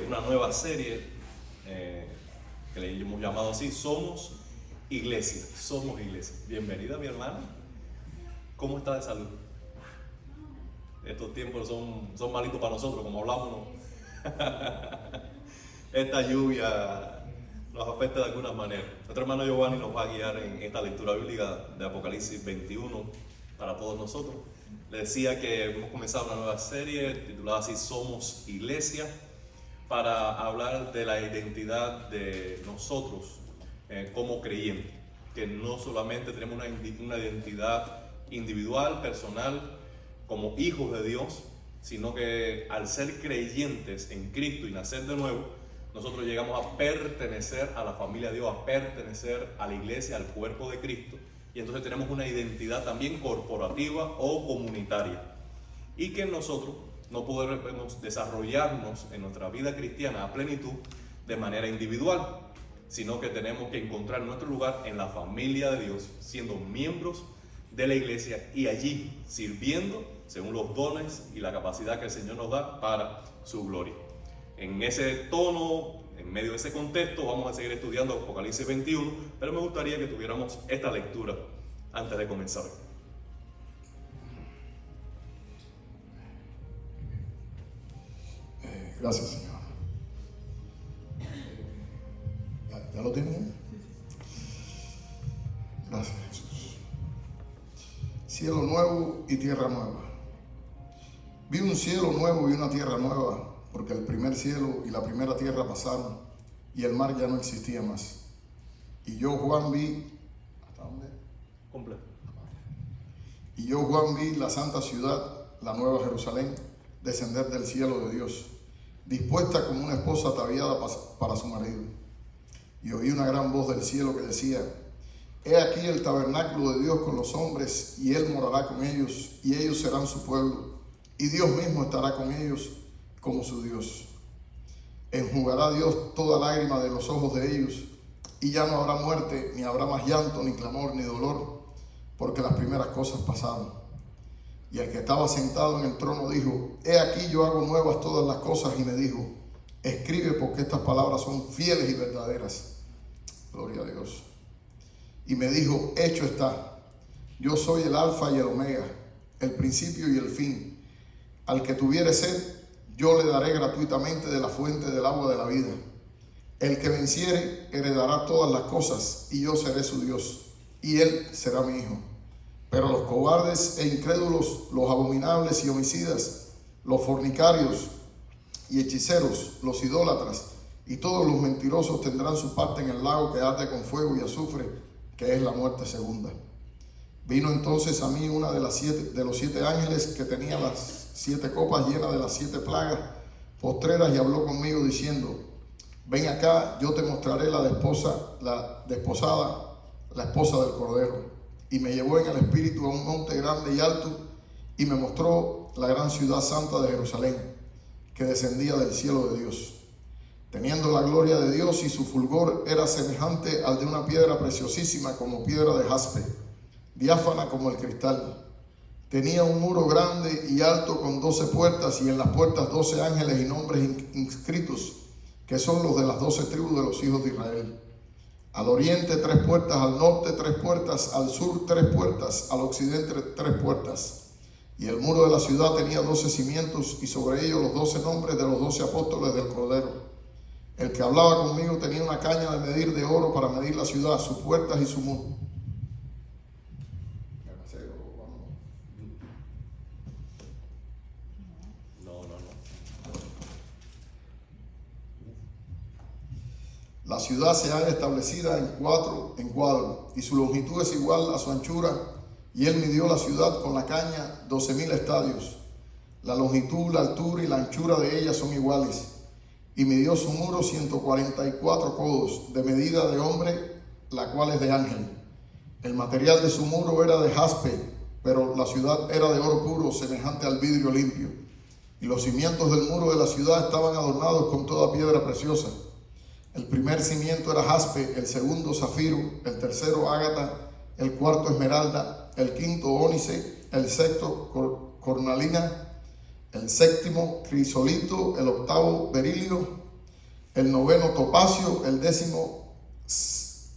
Una nueva serie que le hemos llamado así, Somos Iglesia. Somos Iglesia. Bienvenida, mi hermana. ¿Cómo está de salud? Estos tiempos son malitos para nosotros, como hablamos, ¿no? Esta lluvia nos afecta de alguna manera. Nuestro hermano Giovanni nos va a guiar en esta lectura bíblica de Apocalipsis 21 para todos nosotros. Le decía que hemos comenzado una nueva serie titulada así, Somos Iglesia, para hablar de la identidad de nosotros como creyentes, que no solamente tenemos una identidad individual, personal, como hijos de Dios, sino que al ser creyentes en Cristo y nacer de nuevo, nosotros llegamos a pertenecer a la familia de Dios, a pertenecer a la iglesia, al cuerpo de Cristo, y entonces tenemos una identidad también corporativa o comunitaria, y que nosotros no podemos desarrollarnos en nuestra vida cristiana a plenitud de manera individual, sino que tenemos que encontrar nuestro lugar en la familia de Dios, siendo miembros de la iglesia y allí sirviendo según los dones y la capacidad que el Señor nos da para su gloria. En ese tono, en medio de ese contexto, vamos a seguir estudiando Apocalipsis 21, pero me gustaría que tuviéramos esta lectura antes de comenzar. Gracias, Señor. ¿Ya lo tienen? Gracias, Jesús. Cielo nuevo y tierra nueva. Vi un cielo nuevo y una tierra nueva, porque el primer cielo y la primera tierra pasaron, y el mar ya no existía más. Y yo, Juan, vi... ¿Hasta dónde? Completo. Y yo, Juan, vi la santa ciudad, la nueva Jerusalén, descender del cielo de Dios, dispuesta como una esposa ataviada para su marido. Y oí una gran voz del cielo que decía: He aquí el tabernáculo de Dios con los hombres, y Él morará con ellos, y ellos serán su pueblo, y Dios mismo estará con ellos como su Dios. Enjugará Dios toda lágrima de los ojos de ellos, y ya no habrá muerte, ni habrá más llanto, ni clamor, ni dolor, porque las primeras cosas pasaron. Y el que estaba sentado en el trono dijo: He aquí yo hago nuevas todas las cosas, y me dijo: Escribe, porque estas palabras son fieles y verdaderas. Gloria a Dios. Y me dijo: Hecho está. Yo soy el alfa y el omega, el principio y el fin. Al que tuviere sed, yo le daré gratuitamente de la fuente del agua de la vida. El que venciere heredará todas las cosas, y yo seré su Dios, y él será mi hijo. Pero los cobardes e incrédulos, los abominables y homicidas, los fornicarios y hechiceros, los idólatras y todos los mentirosos tendrán su parte en el lago que arde con fuego y azufre, que es la muerte segunda. Vino entonces a mí una de los 7 ángeles que tenía las 7 copas llenas de las 7 plagas postreras, y habló conmigo diciendo: Ven acá, yo te mostraré la esposa del Cordero. Y me llevó en el espíritu a un monte grande y alto, y me mostró la gran ciudad santa de Jerusalén, que descendía del cielo de Dios, teniendo la gloria de Dios, y su fulgor era semejante al de una piedra preciosísima, como piedra de jaspe, diáfana como el cristal. Tenía un muro grande y alto con 12 puertas, y en las puertas 12 ángeles y nombres inscritos, que son los de las 12 tribus de los hijos de Israel. Al oriente 3 puertas, al norte 3 puertas, al sur 3 puertas, al occidente 3 puertas. Y el muro de la ciudad tenía 12 cimientos, y sobre ellos los 12 nombres de los 12 apóstoles del Cordero. El que hablaba conmigo tenía una caña de medir de oro para medir la ciudad, sus puertas y su muro. La ciudad se halla establecida en cuadro, y su longitud es igual a su anchura, y él midió la ciudad con la caña 12,000 estadios. La longitud, la altura y la anchura de ella son iguales, y midió su muro 144 codos, de medida de hombre, la cual es de ángel. El material de su muro era de jaspe, pero la ciudad era de oro puro, semejante al vidrio limpio. Y los cimientos del muro de la ciudad estaban adornados con toda piedra preciosa. El primer cimiento era jaspe, el segundo zafiro, el tercero ágata, el cuarto esmeralda, el quinto ónice, el sexto cornalina, el séptimo crisolito, el octavo berilio, el noveno topacio, el décimo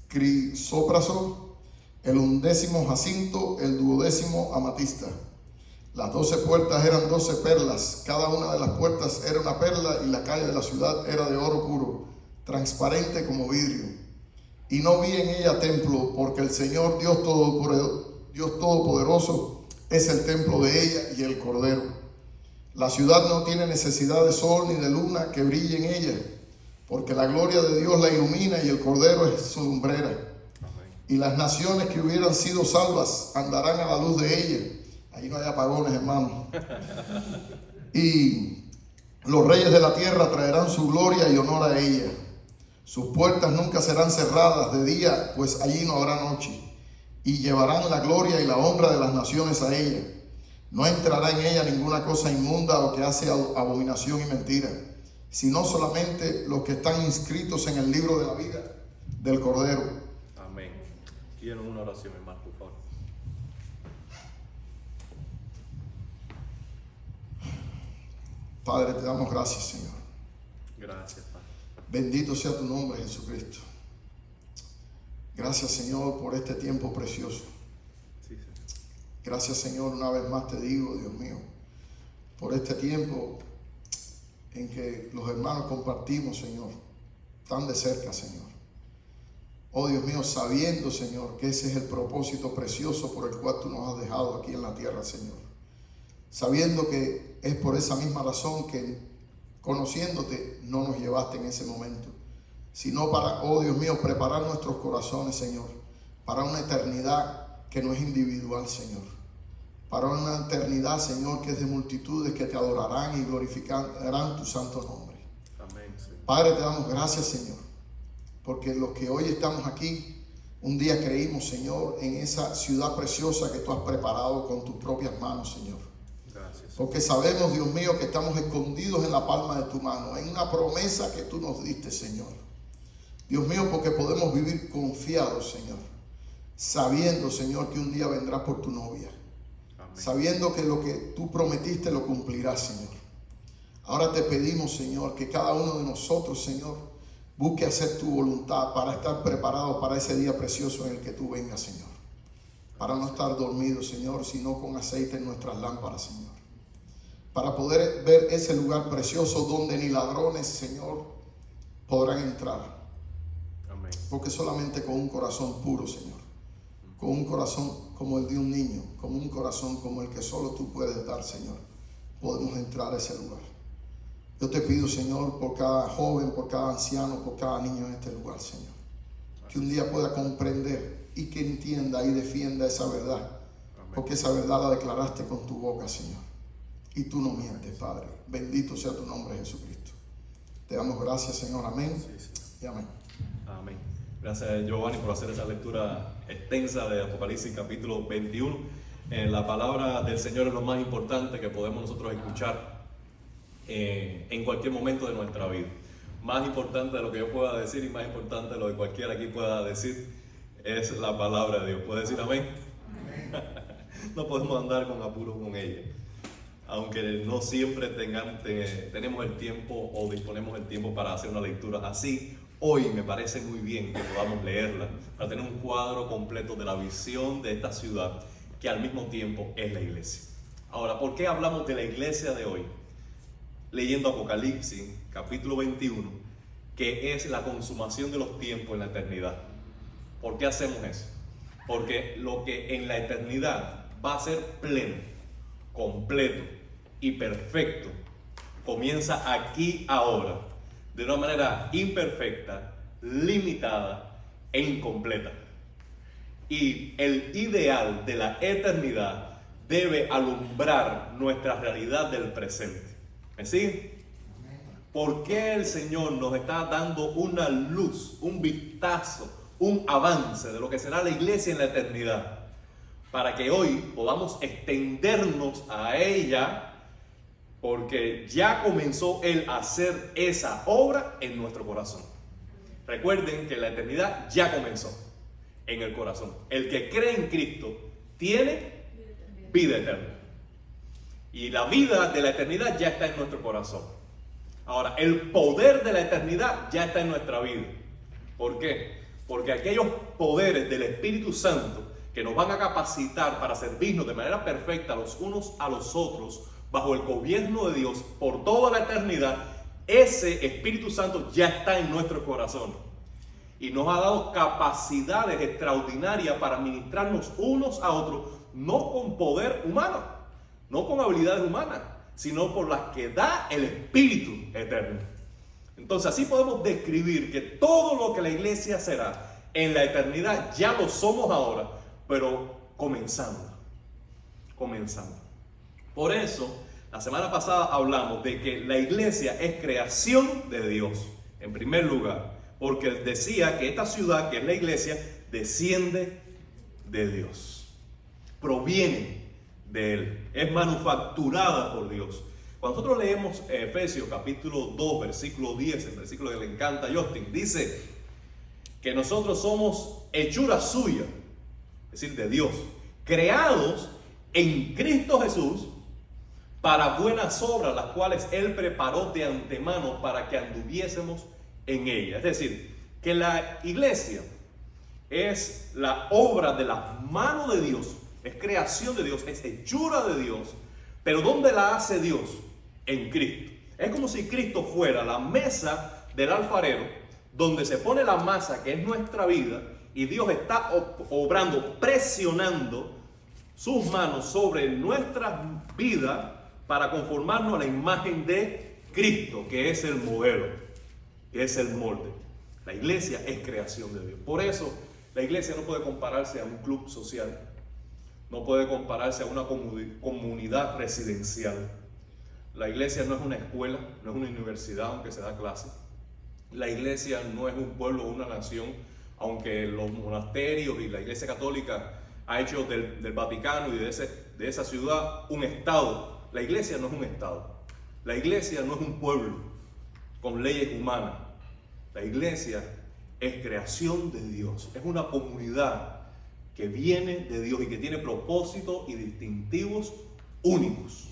crisópraso, el undécimo jacinto, el duodécimo amatista. Las 12 puertas eran 12 perlas, cada una de las puertas era una perla, y la calle de la ciudad era de oro puro, transparente como vidrio. Y no vi en ella templo, porque el Señor Dios Todopoderoso es el templo de ella y el Cordero. La ciudad no tiene necesidad de sol ni de luna que brille en ella, porque la gloria de Dios la ilumina y el Cordero es su lumbrera. Y las naciones que hubieran sido salvas andarán a la luz de ella. Ahí no hay apagones, hermano. Y los reyes de la tierra traerán su gloria y honor a ella. Sus puertas nunca serán cerradas de día, pues allí no habrá noche. Y llevarán la gloria y la honra de las naciones a ella. No entrará en ella ninguna cosa inmunda o que hace abominación y mentira, sino solamente los que están inscritos en el libro de la vida del Cordero. Amén. Quiero una oración, hermano, por favor. Padre, te damos gracias, Señor. Gracias, Padre. Bendito sea tu nombre, Jesucristo. Gracias, Señor, por este tiempo precioso. Sí, Señor. Gracias, Señor, una vez más te digo, Dios mío, por este tiempo en que los hermanos compartimos, Señor, tan de cerca, Señor. Oh, Dios mío, sabiendo, Señor, que ese es el propósito precioso por el cual tú nos has dejado aquí en la tierra, Señor. Sabiendo que es por esa misma razón que, conociéndote, no nos llevaste en ese momento, sino para, oh Dios mío, preparar nuestros corazones, Señor, para una eternidad que no es individual, Señor, para una eternidad, Señor, que es de multitudes que te adorarán y glorificarán tu santo nombre. Amén, Señor. Padre, te damos gracias, Señor, porque los que hoy estamos aquí, un día creímos, Señor, en esa ciudad preciosa que tú has preparado con tus propias manos, Señor. Gracias. Porque sabemos, Dios mío, que estamos escondidos en la palma de tu mano, en una promesa que tú nos diste, Señor. Dios mío, porque podemos vivir confiados, Señor, sabiendo, Señor, que un día vendrás por tu novia. Amén. Sabiendo que lo que tú prometiste lo cumplirás, Señor. Ahora te pedimos, Señor, que cada uno de nosotros, Señor, busque hacer tu voluntad para estar preparado para ese día precioso en el que tú vengas, Señor. Para no estar dormidos, Señor, sino con aceite en nuestras lámparas, Señor. Para poder ver ese lugar precioso donde ni ladrones, Señor, podrán entrar. Amén. Porque solamente con un corazón puro, Señor, con un corazón como el de un niño, como un corazón como el que solo tú puedes dar, Señor, podemos entrar a ese lugar. Yo te pido, Señor, por cada joven, por cada anciano, por cada niño en este lugar, Señor, que un día pueda comprender y que entienda y defienda esa verdad. Amén. Porque esa verdad la declaraste con tu boca, Señor, y tú no mientes, Padre. Bendito sea tu nombre, Jesucristo. Te damos gracias, Señor. Amén. Sí, y amén. Amén. Gracias, Giovanni, por hacer esa lectura extensa de Apocalipsis capítulo 21. La palabra del Señor es lo más importante que podemos nosotros escuchar en cualquier momento de nuestra vida. Más importante de lo que yo pueda decir y más importante de lo que cualquiera aquí pueda decir es la palabra de Dios. ¿Puede decir amén? Amén. No podemos andar con apuro con ella. Aunque no siempre tenemos el tiempo o disponemos el tiempo para hacer una lectura así, hoy me parece muy bien que podamos leerla para tener un cuadro completo de la visión de esta ciudad que al mismo tiempo es la iglesia. Ahora, ¿por qué hablamos de la iglesia de hoy? Leyendo Apocalipsis capítulo 21, que es la consumación de los tiempos en la eternidad. ¿Por qué hacemos eso? Porque lo que en la eternidad va a ser pleno, completo y perfecto comienza aquí ahora de una manera imperfecta, limitada e incompleta. Y el ideal de la eternidad debe alumbrar nuestra realidad del presente. ¿Me siguen? ¿Por qué el Señor nos está dando una luz, un vistazo, un avance de lo que será la iglesia en la eternidad? Para que hoy podamos extendernos a ella, porque ya comenzó Él a hacer esa obra en nuestro corazón. Recuerden que la eternidad ya comenzó en el corazón. El que cree en Cristo tiene vida eterna. Y la vida de la eternidad ya está en nuestro corazón. Ahora, el poder de la eternidad ya está en nuestra vida. ¿Por qué? Porque aquellos poderes del Espíritu Santo que nos van a capacitar para servirnos de manera perfecta los unos a los otros bajo el gobierno de Dios por toda la eternidad, ese Espíritu Santo ya está en nuestro corazón y nos ha dado capacidades extraordinarias para ministrarnos unos a otros, no con poder humano, no con habilidades humanas, sino por las que da el Espíritu eterno. Entonces así podemos describir que todo lo que la iglesia será en la eternidad ya lo somos ahora, pero comenzando. Por eso, la semana pasada hablamos de que la iglesia es creación de Dios, en primer lugar, porque decía que esta ciudad, que es la iglesia, desciende de Dios, proviene de Él, es manufacturada por Dios. Cuando nosotros leemos Efesios capítulo 2, versículo 10, el versículo que le encanta a Justin, dice que nosotros somos hechura suya, es decir, de Dios, creados en Cristo Jesús para buenas obras, las cuales Él preparó de antemano para que anduviésemos en ella. Es decir, que la iglesia es la obra de las manos de Dios, es creación de Dios, es hechura de Dios. Pero ¿dónde la hace Dios? En Cristo. Es como si Cristo fuera la mesa del alfarero, donde se pone la masa que es nuestra vida, y Dios está obrando, presionando sus manos sobre nuestras vidas para conformarnos a la imagen de Cristo, que es el modelo, que es el molde. La iglesia es creación de Dios. Por eso la iglesia no puede compararse a un club social, no puede compararse a una comunidad residencial. La iglesia no es una escuela, no es una universidad aunque se da clase. La iglesia no es un pueblo o una nación, aunque los monasterios y la iglesia católica ha hecho del Vaticano y de esa ciudad un estado. La iglesia no es un estado. La iglesia no es un pueblo con leyes humanas. La iglesia es creación de Dios. Es una comunidad que viene de Dios y que tiene propósitos y distintivos únicos.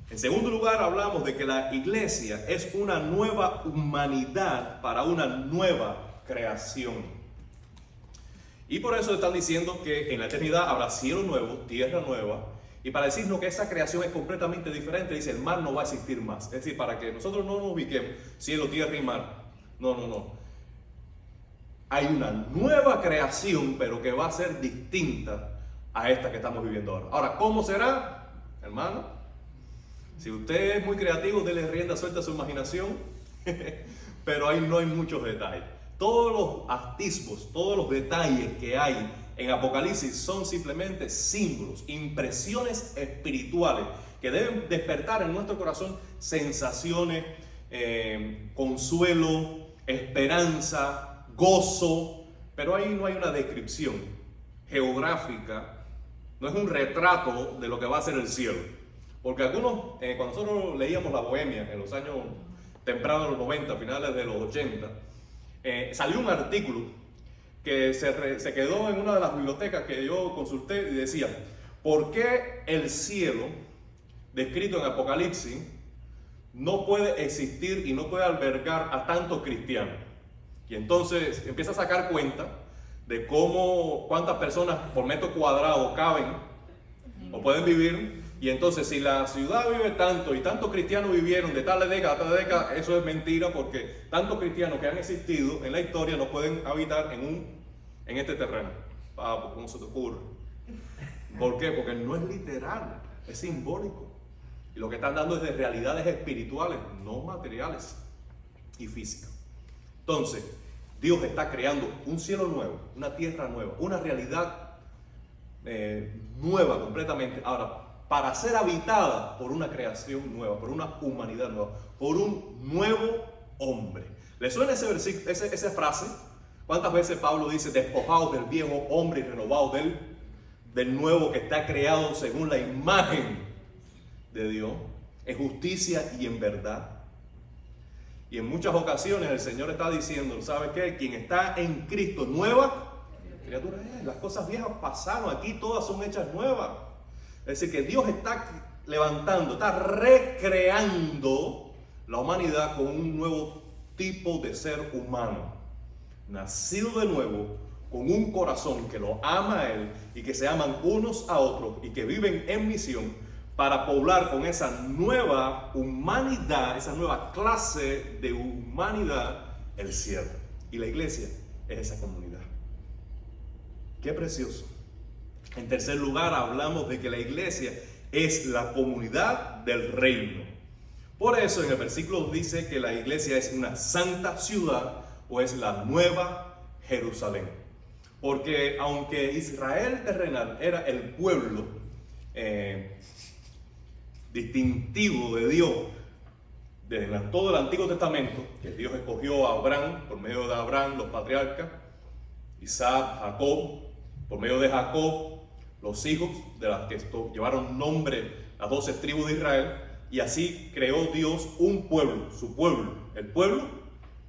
En segundo lugar, hablamos de que la iglesia es una nueva humanidad para una nueva creación. Y por eso están diciendo que en la eternidad habrá cielo nuevo, tierra nueva. Y para decirnos que esa creación es completamente diferente, dice, el mar no va a existir más. Es decir, para que nosotros no nos ubiquemos cielo, tierra y mar. No. Hay una nueva creación, pero que va a ser distinta a esta que estamos viviendo ahora. Ahora, ¿cómo será, hermano? Si usted es muy creativo, déle rienda suelta a su imaginación, pero ahí no hay muchos detalles. Todos los atisbos, todos los detalles que hay en Apocalipsis son simplemente símbolos, impresiones espirituales que deben despertar en nuestro corazón sensaciones, consuelo, esperanza, gozo, pero ahí no hay una descripción geográfica, no es un retrato de lo que va a ser el cielo. Porque algunos, cuando nosotros leíamos La Bohemia en los años tempranos de los 90, finales de los 80, salió un artículo que se quedó en una de las bibliotecas que yo consulté y decía, ¿por qué el cielo descrito en Apocalipsis no puede existir y no puede albergar a tantos cristianos? Y entonces empieza a sacar cuenta de cuántas personas por metro cuadrado caben o pueden vivir. Y entonces si la ciudad vive tanto y tantos cristianos vivieron de tal década a tal década, eso es mentira, porque tantos cristianos que han existido en la historia no pueden habitar en este terreno. ¿Cómo se te ocurre? ¿Por qué? Porque no es literal, es simbólico. Y lo que están dando es de realidades espirituales, no materiales y físicas. Entonces, Dios está creando un cielo nuevo, una tierra nueva, una realidad nueva completamente. Ahora, para ser habitada por una creación nueva, por una humanidad nueva, por un nuevo hombre. ¿Le suena esa frase? ¿Cuántas veces Pablo dice, despojados del viejo hombre y renovados del nuevo que está creado según la imagen de Dios, en justicia y en verdad? Y en muchas ocasiones el Señor está diciendo, ¿sabe qué? Quien está en Cristo, nueva criatura es. Las cosas viejas pasaron, aquí todas son hechas nuevas. Es decir, que Dios está levantando, está recreando la humanidad con un nuevo tipo de ser humano, nacido de nuevo, con un corazón que lo ama a Él y que se aman unos a otros y que viven en misión para poblar con esa nueva humanidad, esa nueva clase de humanidad, el cielo. Y la iglesia es esa comunidad. Qué precioso. En tercer lugar, hablamos de que la iglesia es la comunidad del reino. Por eso en el versículo dice que la iglesia es una santa ciudad o es la nueva Jerusalén. Porque aunque Israel terrenal era el pueblo distintivo de Dios desde todo el Antiguo Testamento, que Dios escogió a Abraham, por medio de Abraham los patriarcas, Isaac, Jacob, por medio de Jacob los hijos de las que llevaron nombre las 12 tribus de Israel, y así creó Dios un pueblo, su pueblo, el pueblo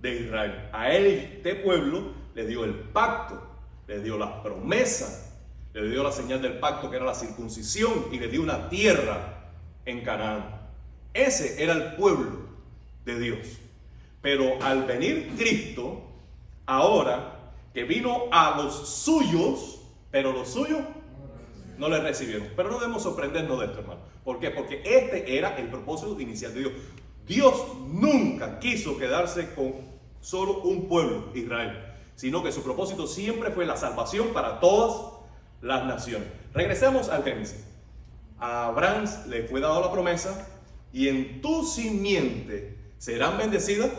de Israel. A este pueblo le dio el pacto, le dio las promesas, le dio la señal del pacto que era la circuncisión y le dio una tierra en Canaán. Ese era el pueblo de Dios. Pero al venir Cristo, ahora que vino a los suyos, pero los suyos no le recibieron. Pero no debemos sorprendernos de esto, hermano. ¿Por qué? Porque este era el propósito inicial de Dios. Dios nunca quiso quedarse con solo un pueblo, Israel, sino que su propósito siempre fue la salvación para todas las naciones. Regresemos al Génesis. A Abraham le fue dada la promesa: y en tu simiente serán bendecidas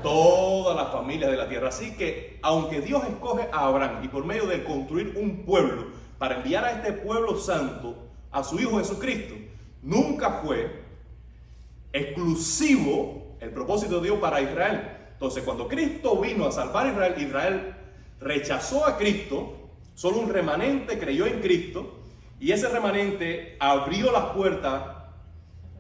todas las familias de la tierra. Así que, aunque Dios escoge a Abraham y por medio de construir un pueblo para enviar a este pueblo santo a su Hijo Jesucristo, nunca fue exclusivo el propósito de Dios para Israel. Entonces, cuando Cristo vino a salvar a Israel, Israel rechazó a Cristo, solo un remanente creyó en Cristo, y ese remanente abrió las puertas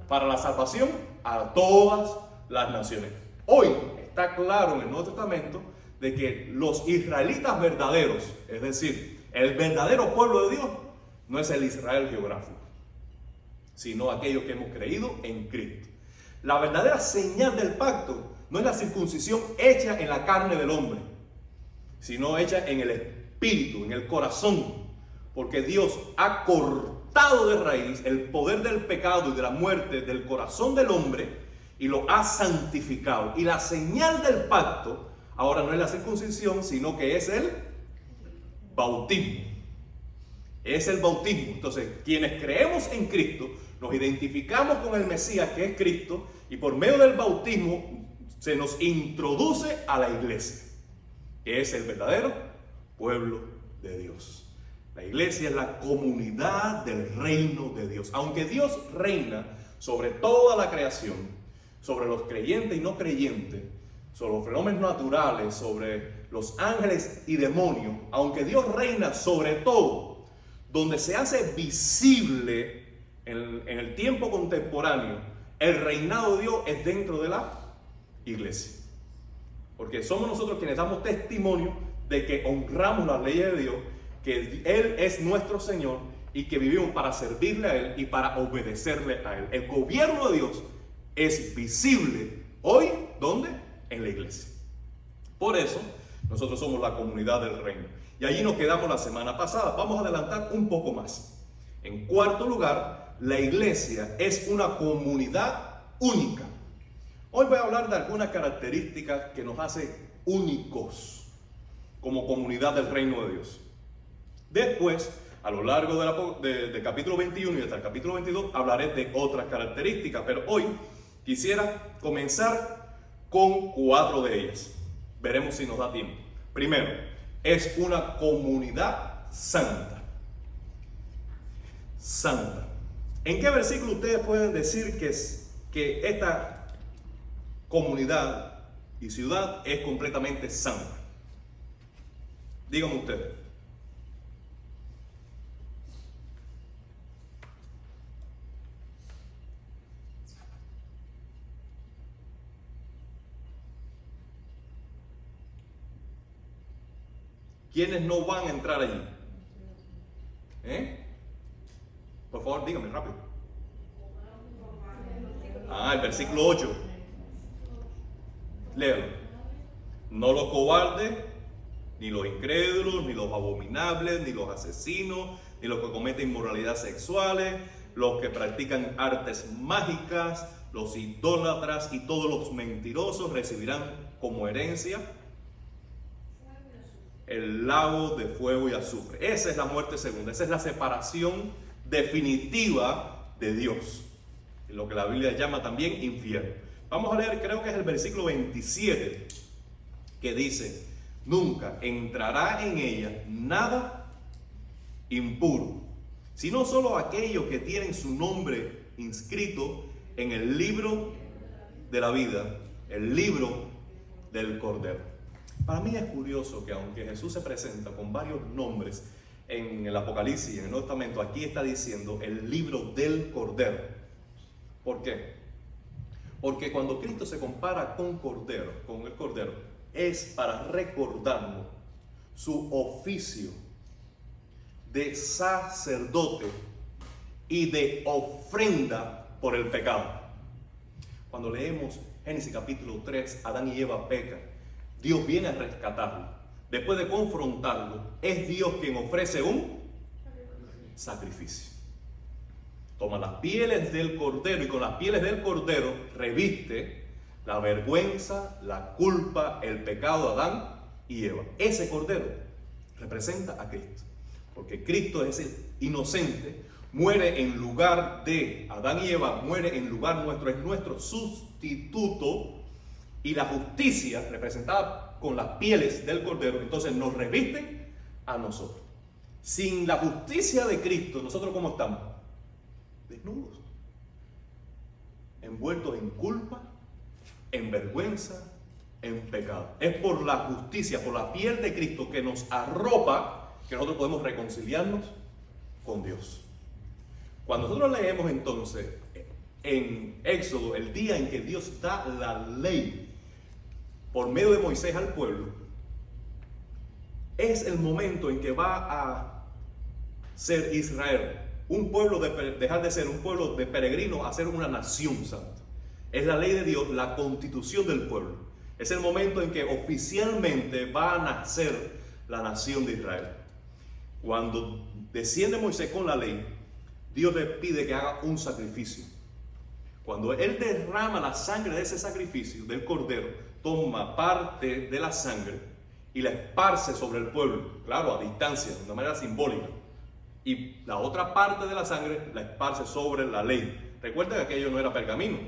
para la salvación a todas las naciones. Hoy está claro en el Nuevo Testamento de que los israelitas verdaderos, es decir, el verdadero pueblo de Dios, no es el Israel geográfico, sino aquellos que hemos creído en Cristo. La verdadera señal del pacto no es la circuncisión hecha en la carne del hombre, sino hecha en el espíritu, en el corazón, porque Dios ha cortado de raíz el poder del pecado y de la muerte del corazón del hombre y lo ha santificado. Y la señal del pacto ahora no es la circuncisión, sino que es el bautismo. Es el bautismo. Entonces, quienes creemos en Cristo, nos identificamos con el Mesías, que es Cristo, y por medio del bautismo se nos introduce a la iglesia, que es el verdadero pueblo de Dios. La iglesia es la comunidad del reino de Dios. Aunque Dios reina sobre toda la creación, sobre los creyentes y no creyentes, sobre los fenómenos naturales, sobre los ángeles y demonios, aunque Dios reina sobre todo, donde se hace visible en el tiempo contemporáneo el reinado de Dios es dentro de la iglesia. Porque somos nosotros quienes damos testimonio de que honramos las leyes de Dios, que Él es nuestro Señor y que vivimos para servirle a Él y para obedecerle a Él. El gobierno de Dios es visible hoy, ¿dónde? En la iglesia. Por eso, nosotros somos la comunidad del reino. Y allí nos quedamos la semana pasada. Vamos a adelantar un poco más. En cuarto lugar, la iglesia es una comunidad única. Hoy voy a hablar de algunas características que nos hacen únicos como comunidad del reino de Dios. Después, a lo largo del capítulo 21 y hasta el capítulo 22, hablaré de otras características, pero hoy quisiera comenzar con 4 de ellas. Veremos si nos da tiempo. Primero, es una comunidad santa. Santa. ¿En qué versículo ustedes pueden decir que esta comunidad y ciudad es completamente santa? Díganme ustedes. ¿Quiénes no van a entrar allí? Por favor, díganme rápido. El versículo 8. Léalo. No los cobardes, ni los incrédulos, ni los abominables, ni los asesinos, ni los que cometen inmoralidades sexuales, los que practican artes mágicas, los idólatras y todos los mentirosos recibirán como herencia el lago de fuego y azufre. Esa es la muerte segunda, esa es la separación definitiva de Dios, lo que la Biblia llama también infierno. Vamos a leer, creo que es el versículo 27, que dice: nunca entrará en ella nada impuro, sino solo aquellos que tienen su nombre inscrito en el libro de la vida, el libro del Cordero. Para mí es curioso que aunque Jesús se presenta con varios nombres en el Apocalipsis y en el Nuevo Testamento, aquí está diciendo el libro del Cordero. ¿Por qué? Porque cuando Cristo se compara con el Cordero, es para recordarnos su oficio de sacerdote y de ofrenda por el pecado. Cuando leemos Génesis capítulo 3, Adán y Eva pecan, Dios viene a rescatarlo. Después de confrontarlo, es Dios quien ofrece un sacrificio. Toma las pieles del cordero y con las pieles del cordero reviste la vergüenza, la culpa, el pecado de Adán y Eva. Ese cordero representa a Cristo, porque Cristo es el inocente, muere en lugar de Adán y Eva, muere en lugar nuestro, es nuestro sustituto, y la justicia representada con las pieles del cordero entonces nos reviste a nosotros. Sin la justicia de Cristo, nosotros ¿cómo estamos? Desnudos, envueltos en culpa, en vergüenza, en pecado. Es por la justicia, por la piel de Cristo que nos arropa, que nosotros podemos reconciliarnos con Dios. Cuando nosotros leemos entonces en Éxodo el día en que Dios da la ley por medio de Moisés al pueblo, es el momento en que va a ser Israel un pueblo, dejar de ser un pueblo de peregrinos a ser una nación santa. Es la ley de Dios, la constitución del pueblo. Es el momento en que oficialmente va a nacer la nación de Israel. Cuando desciende Moisés con la ley, Dios le pide que haga un sacrificio. Cuando Él derrama la sangre de ese sacrificio, del cordero, toma parte de la sangre y la esparce sobre el pueblo, claro, a distancia, de una manera simbólica. Y la otra parte de la sangre la esparce sobre la ley. Recuerden que aquello no era pergamino,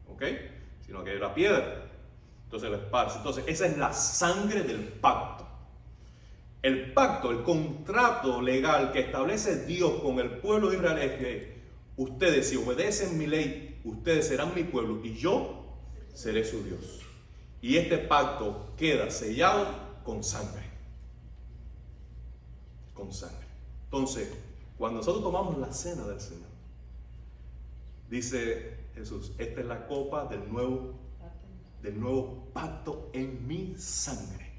¿ok? Sino que era piedra. Entonces la esparce. Entonces esa es la sangre del pacto. El pacto, el contrato legal que establece Dios con el pueblo de Israel es que ustedes, si obedecen mi ley, ustedes serán mi pueblo y yo seré su Dios. Y este pacto queda sellado con sangre. Con sangre. Entonces, cuando nosotros tomamos la cena del Señor, dice Jesús, esta es la copa del nuevo pacto en mi sangre.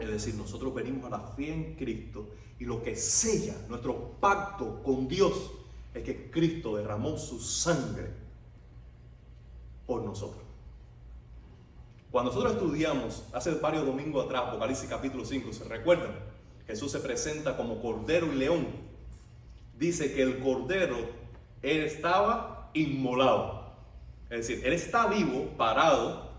Es decir, nosotros venimos a la fe en Cristo y lo que sella nuestro pacto con Dios es que Cristo derramó su sangre por nosotros. Cuando nosotros estudiamos hace varios domingos atrás Apocalipsis capítulo 5, ¿se recuerdan? Jesús se presenta como cordero y león. Dice que el cordero, él estaba inmolado. Es decir, él está vivo, parado,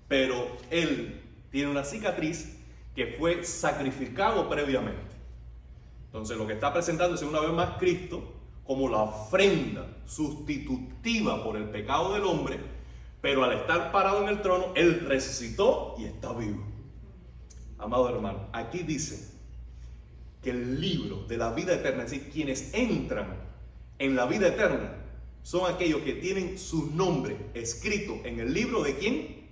pero él tiene una cicatriz que fue sacrificado previamente. Entonces lo que está presentándose una vez más Cristo como la ofrenda sustitutiva por el pecado del hombre, pero al estar parado en el trono, él resucitó y está vivo. Amado hermano, aquí dice que el libro de la vida eterna, es decir, quienes entran en la vida eterna, son aquellos que tienen su nombre escrito en el libro de ¿quién?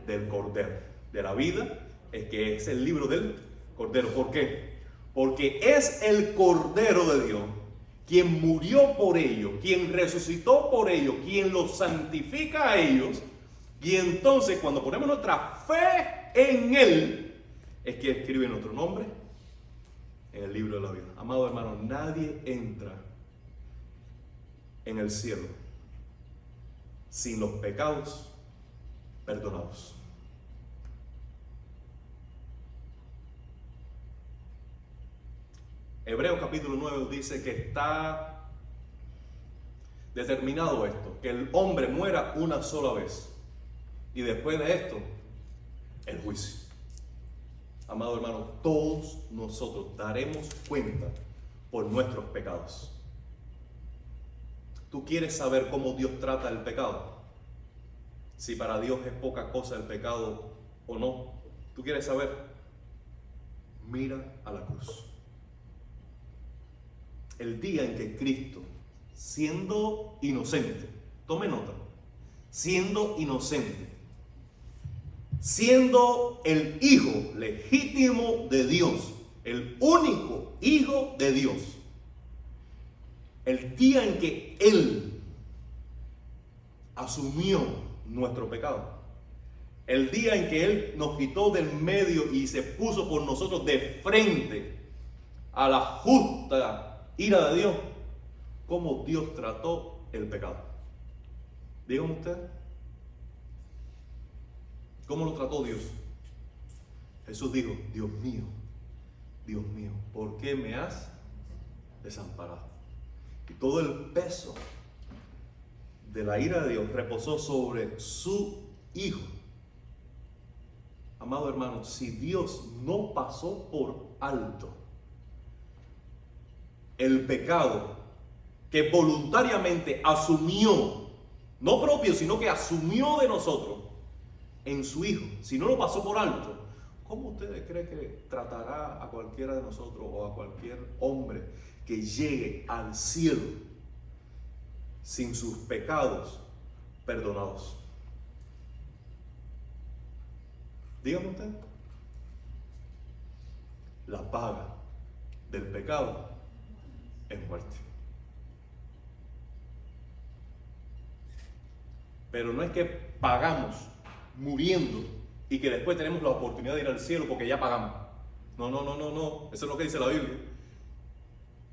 Del Cordero, de la vida, es que es el libro del Cordero. ¿Por qué? Porque es el Cordero de Dios quien murió por ellos, quien resucitó por ellos, quien los santifica a ellos, y entonces cuando ponemos nuestra fe en Él, es que escribe nuestro nombre en el libro de la vida. Amado hermano, nadie entra en el cielo sin los pecados perdonados. Hebreos capítulo 9 dice que está determinado esto, que el hombre muera una sola vez y después de esto, el juicio. Amado hermano, todos nosotros daremos cuenta por nuestros pecados. ¿Tú quieres saber cómo Dios trata el pecado? Si para Dios es poca cosa el pecado o no. ¿Tú quieres saber? Mira a la cruz. El día en que Cristo, siendo inocente, tome nota, siendo inocente, siendo el hijo legítimo de Dios, el único hijo de Dios, el día en que Él asumió nuestro pecado, el día en que Él nos quitó del medio y se puso por nosotros de frente a la justa ira de Dios, cómo Dios trató el pecado. Díganme ustedes, ¿cómo lo trató Dios? Jesús dijo: Dios mío, ¿por qué me has desamparado? Y todo el peso de la ira de Dios reposó sobre su Hijo. Amado hermano, si Dios no pasó por alto el pecado que voluntariamente asumió, no propio, sino que asumió de nosotros en su Hijo, si no lo pasó por alto, ¿cómo ustedes creen que tratará a cualquiera de nosotros o a cualquier hombre que llegue al cielo sin sus pecados perdonados? Díganme ustedes. La paga del pecado es muerte. Pero no es que pagamos muriendo y que después tenemos la oportunidad de ir al cielo porque ya pagamos. No. Eso es lo que dice la Biblia.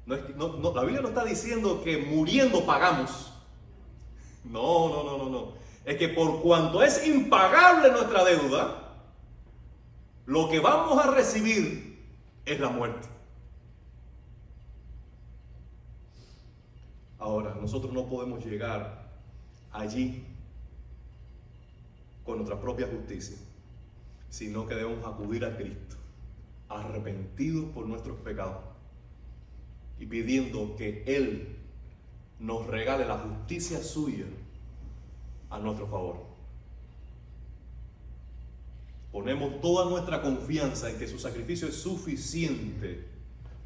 La Biblia no está diciendo que muriendo pagamos. No. Es que por cuanto es impagable nuestra deuda, lo que vamos a recibir es la muerte. Ahora, nosotros no podemos llegar allí con nuestra propia justicia, sino que debemos acudir a Cristo, arrepentidos por nuestros pecados y pidiendo que Él nos regale la justicia suya a nuestro favor. Ponemos toda nuestra confianza en que su sacrificio es suficiente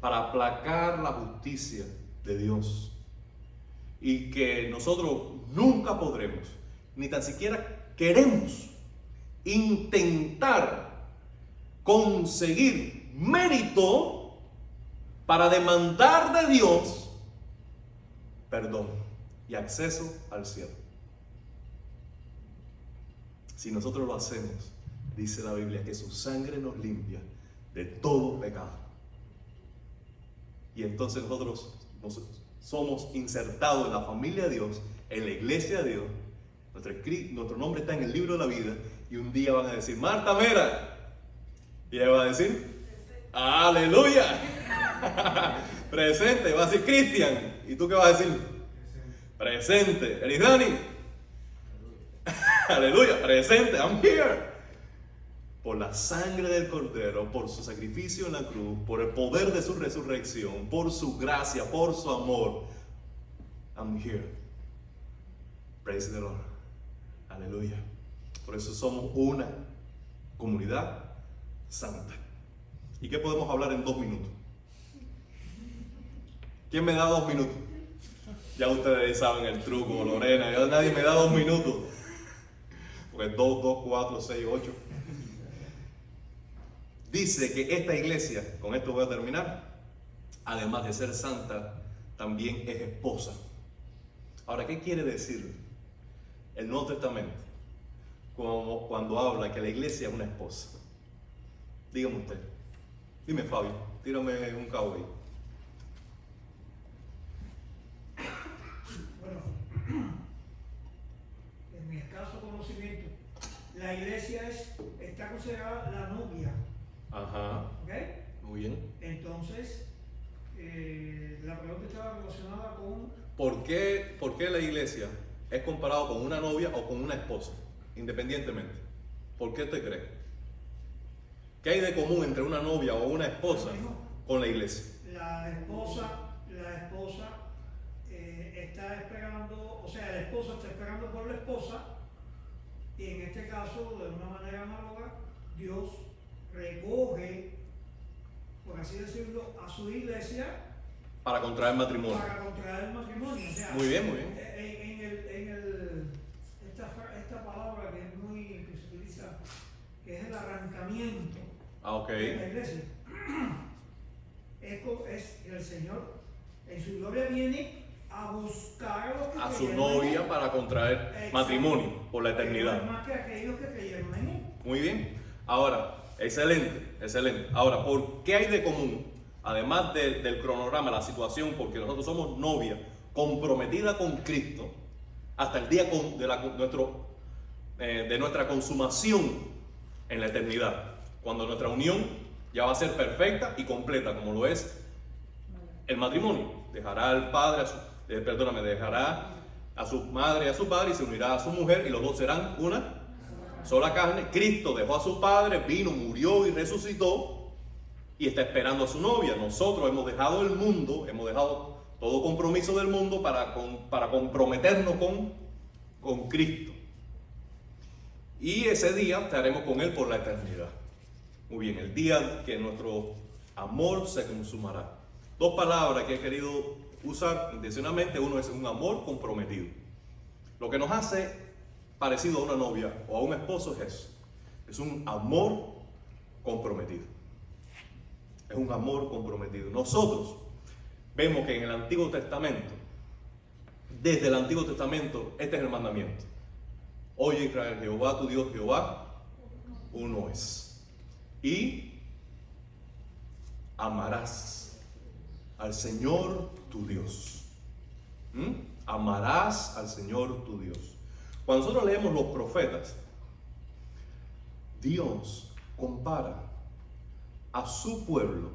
para aplacar la justicia de Dios. Y que nosotros nunca podremos, ni tan siquiera queremos intentar conseguir mérito para demandar de Dios perdón y acceso al cielo. Si nosotros lo hacemos, dice la Biblia que su sangre nos limpia de todo pecado. Y entonces nosotros somos insertados en la familia de Dios, en la iglesia de Dios. Nuestro nombre está en el libro de la vida. Y un día van a decir: Marta Mera. Y ella va a decir: ¡Aleluya! Presente. Va a decir: Cristian. ¿Y tú qué vas a decir? Presente. Eridani. Aleluya. Presente. I'm here. Por la sangre del Cordero, por su sacrificio en la cruz, por el poder de su resurrección, por su gracia, por su amor. I'm here. Praise the Lord. Aleluya. Por eso somos una comunidad santa. ¿Y qué podemos hablar en 2 minutos? ¿Quién me da 2 minutos? Ya ustedes saben el truco, Lorena. Ya nadie me da 2 minutos. Porque 2, 4, 6, 8. Dice que esta iglesia, con esto voy a terminar, además de ser santa, también es esposa. Ahora, ¿qué quiere decir el Nuevo Testamento cuando habla que la iglesia es una esposa? Dígame usted. Dime, Fabio, tírame un cabo ahí. Bueno, escaso conocimiento, la iglesia está considerada la novia. Ajá. ¿Ok? Muy bien. Entonces, la pregunta estaba relacionada con... ¿Por qué la iglesia es comparado con una novia o con una esposa? Independientemente. ¿Por qué te crees? ¿Qué hay de común entre una novia o una esposa con la iglesia? La esposa está esperando, o sea, el esposo está esperando por la esposa, y en este caso, de una manera análoga, Dios recoge, por así decirlo, a su iglesia Para contraer matrimonio. para contraer el matrimonio. O sea, Muy bien, muy bien. Esta palabra que se utiliza, que es el arrancamiento Ok. de la iglesia, es el Señor en su gloria viene a buscar a los que A su creyeron en novia Él. para contraer Exacto. matrimonio por la Pero eternidad. es más que aquellos que creyeron en Él. Muy bien. Ahora, excelente, excelente. Ahora, ¿por qué hay de común, además del cronograma, la situación? Porque nosotros somos novia comprometida con Cristo hasta el día de nuestra consumación en la eternidad, cuando nuestra unión ya va a ser perfecta y completa, como lo es el matrimonio. Dejará al padre, dejará a su madre y a su padre y se unirá a su mujer, y los dos serán una sola carne. Cristo dejó a su padre, vino, murió y resucitó y está esperando a su novia. Nosotros hemos dejado el mundo, hemos dejado todo compromiso del mundo para comprometernos con Cristo. Y ese día estaremos con Él por la eternidad. Muy bien, el día que nuestro amor se consumará. Dos palabras que he querido usar intencionalmente. Uno es un amor comprometido. Lo que nos hace parecido a una novia o a un esposo es eso. Es un amor comprometido. Es un amor comprometido. Nosotros vemos que en el Antiguo Testamento, desde el Antiguo Testamento, este es el mandamiento. Oye Israel, Jehová tu Dios, Jehová uno es. Y amarás al Señor tu Dios. Amarás al Señor tu Dios. Cuando nosotros leemos los profetas, Dios compara a su pueblo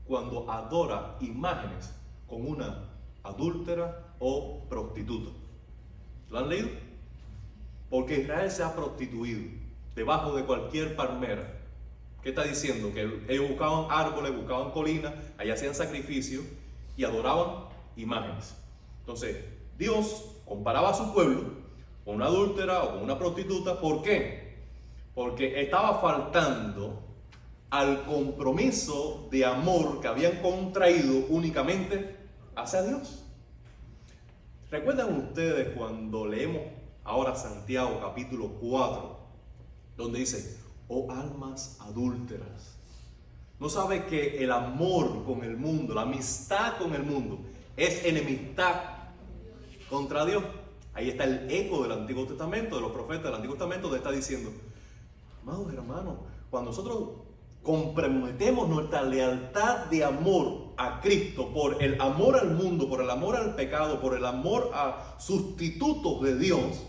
cuando adora imágenes con una adúltera o prostituta. ¿Lo han leído? Porque Israel se ha prostituido debajo de cualquier palmera. ¿Qué está diciendo? Que ellos buscaban árboles, buscaban colinas, allá hacían sacrificios y adoraban imágenes. Entonces, Dios comparaba a su pueblo con una adúltera o con una prostituta. ¿Por qué? Porque estaba faltando al compromiso de amor que habían contraído únicamente hacia Dios. ¿Recuerdan ustedes cuando leemos ahora Santiago capítulo 4, donde dice: oh almas adúlteras, ¿no sabe que el amor con el mundo, la amistad con el mundo, es enemistad contra Dios? Ahí está el eco del Antiguo Testamento, de los profetas del Antiguo Testamento, donde está diciendo: amados hermanos, cuando nosotros comprometemos nuestra lealtad de amor a Cristo por el amor al mundo, por el amor al pecado, por el amor a sustitutos de Dios,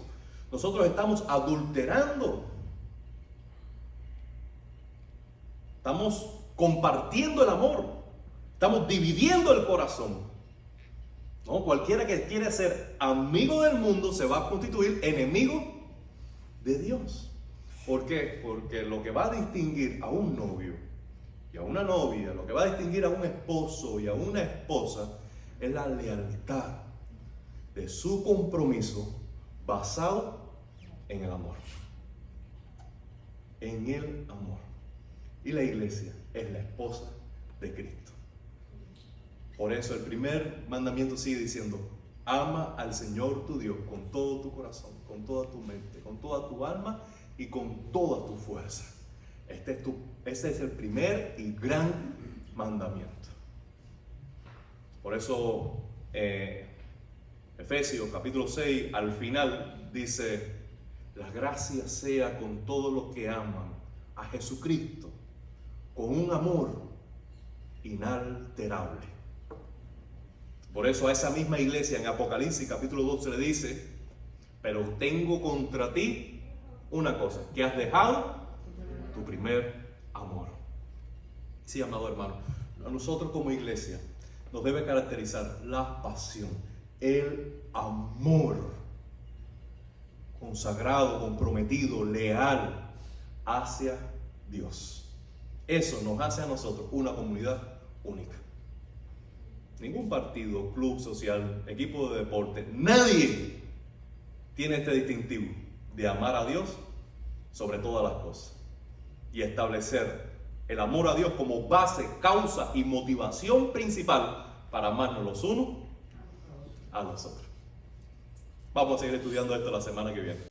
nosotros estamos adulterando. Estamos compartiendo el amor. Estamos dividiendo el corazón. ¿No? Cualquiera que quiere ser amigo del mundo se va a constituir enemigo de Dios. ¿Por qué? Porque lo que va a distinguir a un novio y a una novia, lo que va a distinguir a un esposo y a una esposa, es la lealtad de su compromiso basado en el amor. En el amor. Y la iglesia es la esposa de Cristo. Por eso el primer mandamiento sigue diciendo: ama al Señor tu Dios con todo tu corazón, con toda tu mente, con toda tu alma y con toda tu fuerza. Este es el primer y gran mandamiento. Por eso Efesios capítulo 6 al final dice: la gracia sea con todos los que aman a Jesucristo con un amor inalterable. Por eso a esa misma iglesia en Apocalipsis capítulo 12 le dice: pero tengo contra ti una cosa, que has dejado tu primer amor. Sí, amado hermano, a nosotros como iglesia nos debe caracterizar la pasión, el amor consagrado, comprometido, leal hacia Dios. Eso nos hace a nosotros una comunidad única. Ningún partido, club social, equipo de deporte, nadie tiene este distintivo de amar a Dios sobre todas las cosas y establecer el amor a Dios como base, causa y motivación principal para amarnos los unos a los otros. Vamos a seguir estudiando esto la semana que viene.